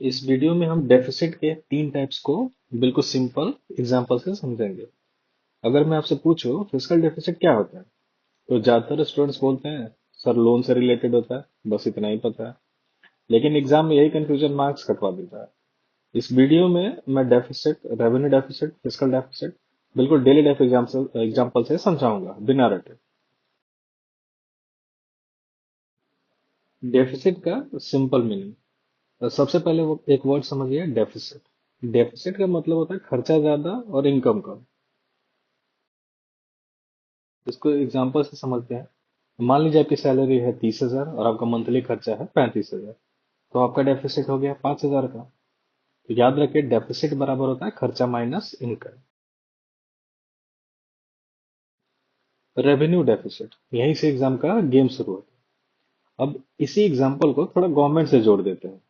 इस वीडियो में हम डेफिसिट के तीन टाइप्स को बिल्कुल सिंपल एग्जांपल से समझेंगे। अगर मैं आपसे पूछूं फिजिकल डेफिसिट क्या होता है, तो ज्यादातर स्टूडेंट्स बोलते हैं सर लोन से रिलेटेड होता है, बस इतना ही पता है। लेकिन एग्जाम में यही कंफ्यूजन मार्क्स कटवा देता है। इस वीडियो में मैं deficit, revenue deficit, physical deficit बिल्कुल डेली लाइफ एग्जाम्पल से समझाऊंगा बिना रटे। डेफिसिट का सिंपल मीनिंग, सबसे पहले वो एक वर्ड समझिए, डेफिसिट। डेफिसिट का मतलब होता है खर्चा ज्यादा और इनकम कम। इसको एग्जांपल से समझते हैं। मान लीजिए आपकी सैलरी है 30,000 और आपका मंथली खर्चा है 35,000, तो आपका डेफिसिट हो गया 5,000 का। तो याद रखिए डेफिसिट बराबर होता है खर्चा माइनस इनकम। रेवेन्यू डेफिसिट, यहीं से एग्जाम का गेम शुरू होता है। अब इसी एग्जाम्पल को थोड़ा गवर्नमेंट से जोड़ देते हैं।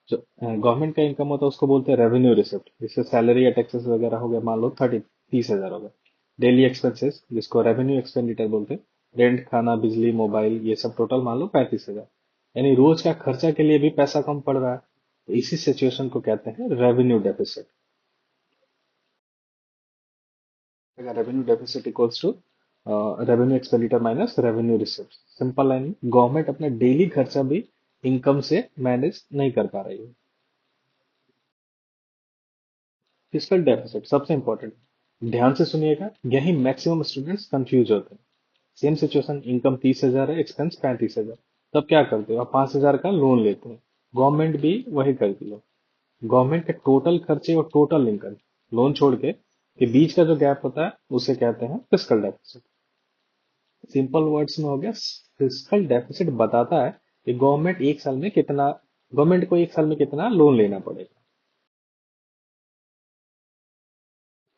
जो गवर्नमेंट का इनकम होता है उसको बोलते हैं रेवेन्यू रिसिप्ट, जिससे सैलरी या टैक्सेस वगैरह हो गया, मान लो 30,000 हो गया। डेली एक्सपेंसेस जिसको रेवेन्यू एक्सपेंडिचर बोलते हैं, रेंट, खाना, बिजली, मोबाइल, ये सब टोटल मान लो 35,000। यानी रोज का खर्चा के लिए भी पैसा कम पड़ रहा है, तो इसी सिचुएशन को कहते हैं revenue deficit. Revenue deficit equals to revenue expenditure minus revenue receipt. Simple line, government अपना डेली खर्चा भी इनकम से मैनेज नहीं कर पा रही है। फिजिकल डेफिसिट सबसे इंपॉर्टेंट, ध्यान से सुनिएगा, यही मैक्सिमम स्टूडेंट्स कंफ्यूज होते हैं। सेम सिचुएशन, इनकम 30,000 है, एक्सपेंस 35,000। तब क्या करते हो आप? 5,000 का लोन लेते हो। गवर्नमेंट भी वही करती है। गवर्नमेंट के टोटल खर्चे और टोटल इनकम, लोन छोड़ के बीच का जो गैप होता है उसे कहते हैं फिजिकल डेफिसिट। सिंपल वर्ड्स में हो गया, फिजिकल डेफिसिट बताता है कि गवर्नमेंट को एक साल में कितना लोन लेना पड़ेगा।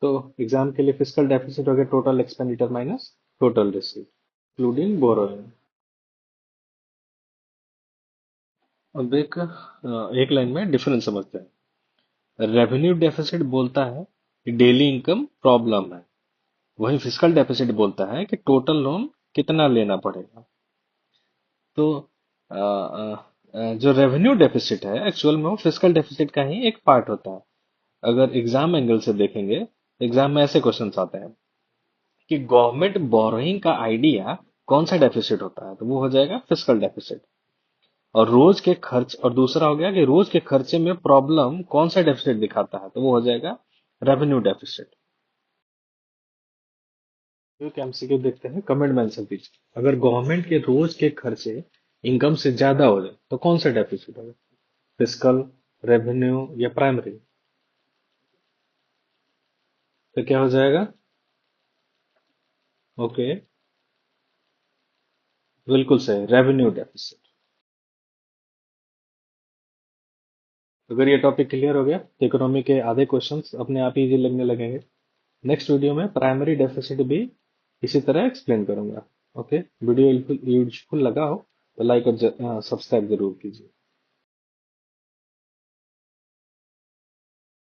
तो एग्जाम के लिए फिजिकल डेफिसिट हो गया total expenditure minus total receipt including borrowing. अब एक लाइन में डिफरेंस समझते हैं। रेवेन्यू डेफिसिट बोलता है कि डेली इनकम प्रॉब्लम है, वही फिजिकल डेफिसिट बोलता है कि टोटल लोन कितना लेना पड़ेगा। तो जो रेवेन्यू डेफिसिट है एक्चुअल में वो फिजिकल डेफिसिट का ही एक पार्ट होता है। अगर एग्जाम एंगल से देखेंगे, एग्जाम में ऐसे क्वेश्चंस आते हैं कि गवर्नमेंट बोरोइंग का आइडिया कौन सा डेफिसिट होता है, तो वो हो जाएगा फिजिकल डेफिसिट। और रोज के खर्च, और दूसरा हो गया कि रोज के खर्चे में प्रॉब्लम कौन सा डेफिसिट दिखाता है, तो वो हो जाएगा रेवेन्यू डेफिसिट। एक एमसीक्यू देखते हैं, कमेंट में आंसर दीजिए। अगर गवर्नमेंट के रोज के खर्चे इनकम से ज्यादा हो जाए तो कौन सा डेफिसिट होगा? फिजिकल, रेवेन्यू या प्राइमरी? तो क्या हो जाएगा? ओके, बिल्कुल सही, रेवेन्यू डेफिसिट। अगर ये टॉपिक क्लियर हो गया तो इकोनॉमी के आधे क्वेश्चंस अपने आप ही इजी लगने लगेंगे। नेक्स्ट वीडियो में प्राइमरी डेफिसिट भी इसी तरह एक्सप्लेन करूंगा। ओके, वीडियो यूजफुल लगा हो तो लाइक और सब्सक्राइब जरूर कीजिए।